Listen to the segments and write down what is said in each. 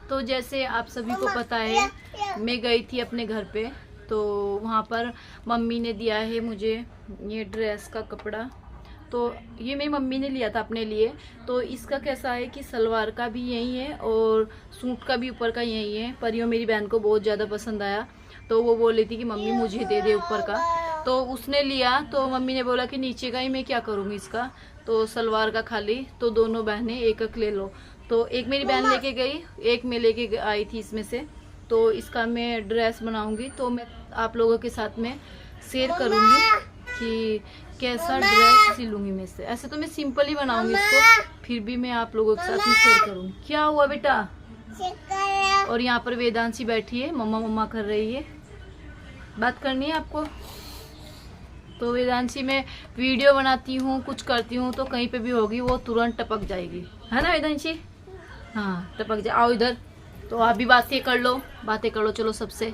तो जैसे आप सभी को पता है, मैं गई थी अपने घर पे, तो वहाँ पर मम्मी ने दिया है मुझे ये ड्रेस का कपड़ा। तो ये मेरी मम्मी ने लिया था अपने लिए। तो इसका कैसा है कि सलवार का भी यही है और सूट का भी ऊपर का यही है, पर ये मेरी बहन को बहुत ज़्यादा पसंद आया, तो वो बोल रही थी कि मम्मी मुझे दे दे ऊपर का। तो उसने लिया, तो मम्मी ने बोला कि नीचे का ही मैं क्या करूँगी इसका, तो सलवार का खाली, तो दोनों बहनें एक एक ले लो। तो एक मेरी बहन लेके गई, एक मैं लेके आई थी इसमें से। तो इसका मैं ड्रेस बनाऊंगी, तो मैं आप लोगों के साथ में शेयर करूंगी कि कैसा ड्रेस सिलूंगी मैं इससे। ऐसे तो मैं सिंपल ही बनाऊंगी इसको, फिर भी मैं आप लोगों के साथ में शेयर करूंगी। क्या हुआ बेटा? और यहाँ पर वेदांशी बैठी है, मम्मा मम्मा कर रही है। बात करनी है आपको? तो वेदांशी में वीडियो बनाती हूँ, कुछ करती हूँ, तो कहीं पे भी होगी वो तुरंत टपक जाएगी, है ना वेदांशी? हाँ टपक जाए। आओ इधर, तो आप भी बातें कर लो चलो सबसे।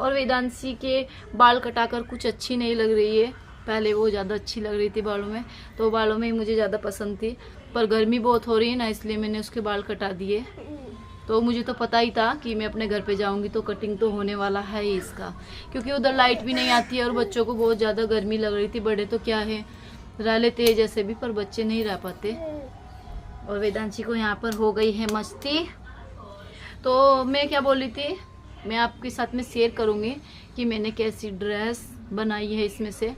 और वेदांशी के बाल कटाकर कुछ अच्छी नहीं लग रही है, पहले वो ज़्यादा अच्छी लग रही थी बालों में, तो बालों में ही मुझे ज़्यादा पसंद थी, पर गर्मी बहुत हो रही है ना, इसलिए मैंने उसके बाल कटा दिए। तो मुझे तो पता ही था कि मैं अपने घर पे जाऊंगी तो कटिंग तो होने वाला है ही इसका, क्योंकि उधर लाइट भी नहीं आती है और बच्चों को बहुत ज़्यादा गर्मी लग रही थी। बड़े तो क्या है, रह लेते हैं जैसे भी, पर बच्चे नहीं रह पाते। और वेदांशी को यहाँ पर हो गई है मस्ती। तो मैं क्या बोल रही थी, मैं आपके साथ में शेयर करूँगी कि मैंने कैसी ड्रेस बनाई है इसमें से।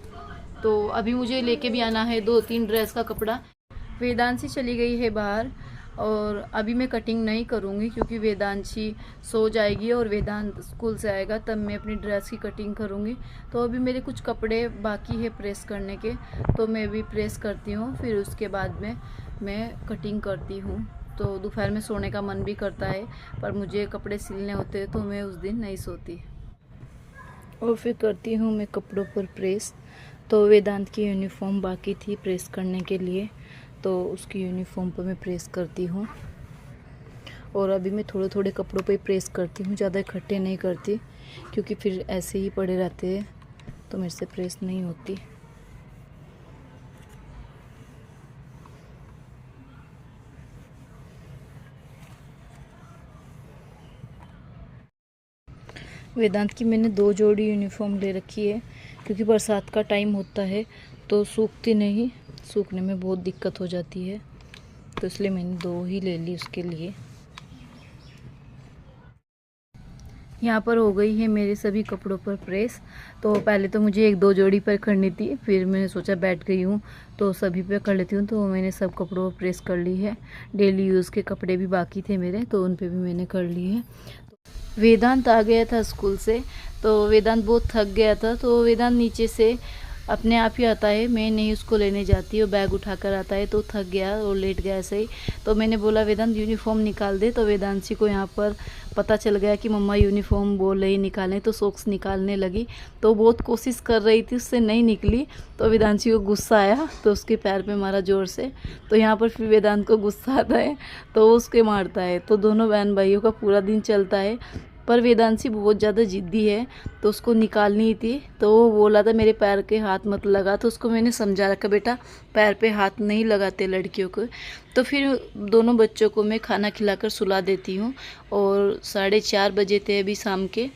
तो अभी मुझे लेके भी आना है 2-3 ड्रेस का कपड़ा। वेदांशी चली गई है बाहर, और अभी मैं कटिंग नहीं करूँगी क्योंकि वेदांशी सो जाएगी और वेदांत स्कूल से आएगा तब मैं अपनी ड्रेस की कटिंग करूँगी। तो अभी मेरे कुछ कपड़े बाकी है प्रेस करने के, तो मैं भी प्रेस करती हूँ, फिर उसके बाद में मैं कटिंग करती हूँ। तो दोपहर में सोने का मन भी करता है, पर मुझे कपड़े सिलने होते हैं तो मैं उस दिन नहीं सोती। और फिर करती हूँ मैं कपड़ों पर प्रेस। तो वेदांत की यूनिफॉर्म बाकी थी प्रेस करने के लिए, तो उसकी यूनिफॉर्म पर मैं प्रेस करती हूँ। और अभी मैं थोड़े थोड़े कपड़ों पे प्रेस करती हूँ, ज़्यादा इकट्ठे नहीं करती, क्योंकि फिर ऐसे ही पड़े रहते हैं तो मेरे से प्रेस नहीं होती। वेदांत की मैंने 2 जोड़ी यूनिफॉर्म ले रखी है, क्योंकि बरसात का टाइम होता है तो सूखती नहीं, सूखने में बहुत दिक्कत हो जाती है, तो इसलिए मैंने 2 ही ले ली उसके लिए। यहाँ पर हो गई है मेरे सभी कपड़ों पर प्रेस। तो पहले तो मुझे 1-2 जोड़ी पर करनी थी, फिर मैंने सोचा बैठ गई हूँ तो सभी पे कर लेती हूँ, तो मैंने सब कपड़ों पर प्रेस कर ली है। डेली यूज़ के कपड़े भी बाकी थे मेरे, तो उन पे भी मैंने कर ली है। वेदांत आ गया था स्कूल से, तो वेदांत बहुत थक गया था, तो वेदांत नीचे से अपने आप ही आता है, मैं नहीं उसको लेने जाती, वो बैग उठाकर आता है, तो थक गया और लेट गया ऐसे ही। तो मैंने बोला वेदांत यूनिफॉर्म निकाल दे, तो वेदांशी को यहाँ पर पता चल गया कि मम्मा यूनिफॉर्म बोल रही निकालें, तो सॉक्स निकालने लगी। तो बहुत कोशिश कर रही थी, उससे नहीं निकली, तो वेदांशी को गुस्सा आया तो उसके पैर पे मारा ज़ोर से। तो यहाँ पर फिर वेदांत को गुस्सा आता है तो उसके मारता है। तो दोनों बहन भाइयों का पूरा दिन चलता है, पर वेदांशी बहुत ज़्यादा ज़िद्दी है, तो उसको निकालनी थी। तो वो बोला था मेरे पैर के हाथ मत लगा, तो उसको मैंने समझा रखा बेटा पैर पे हाथ नहीं लगाते लड़कियों को। तो फिर दोनों बच्चों को मैं खाना खिलाकर सुला देती हूँ। और 4:30 बजे थे अभी शाम के।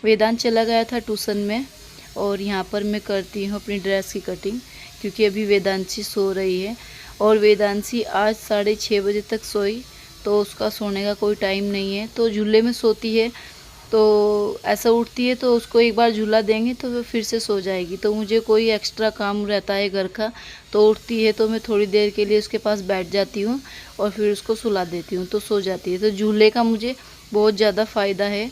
वेदांत चला गया था ट्यूशन में, और यहाँ पर मैं करती हूँ अपनी ड्रेस की कटिंग, क्योंकि अभी वेदांशी सो रही है। और वेदांशी आज 6:30 बजे तक सोई, तो उसका सोने का कोई टाइम नहीं है, तो झूले में सोती है। तो ऐसा उठती है तो उसको एक बार झूला देंगे तो वो फिर से सो जाएगी। तो मुझे कोई एक्स्ट्रा काम रहता है घर का, तो उठती है तो मैं थोड़ी देर के लिए उसके पास बैठ जाती हूँ और फिर उसको सुला देती हूँ, तो सो जाती है। तो झूले का मुझे बहुत ज़्यादा फ़ायदा है,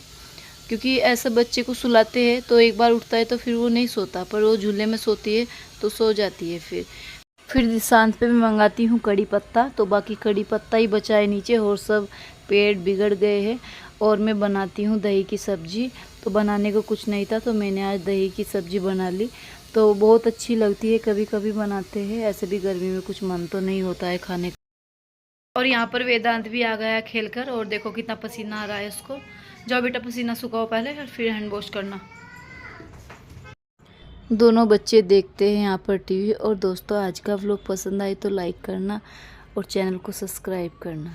क्योंकि ऐसे बच्चे को सुलाते हैं तो एक बार उठता है तो फिर वो नहीं सोता, पर वो झूले में सोती है तो सो जाती है। फिर सांझ पे मैं मंगाती हूँ कड़ी पत्ता, तो बाकी कड़ी पत्ता ही बचा है नीचे, और सब पेड़ बिगड़ गए हैं। और मैं बनाती हूँ दही की सब्ज़ी, तो बनाने को कुछ नहीं था तो मैंने आज दही की सब्ज़ी बना ली, तो बहुत अच्छी लगती है। कभी कभी बनाते हैं, ऐसे भी गर्मी में कुछ मन तो नहीं होता है खाने का। और यहाँ पर वेदांत भी आ गया खेलकर, और देखो कितना पसीना आ रहा है उसको। जाओ बेटा पसीना सुखाओ पहले, फिर हैंड वॉश करना। दोनों बच्चे देखते हैं यहाँ पर टीवी। और दोस्तों आज का व्लॉग पसंद आए तो लाइक करना और चैनल को सब्सक्राइब करना।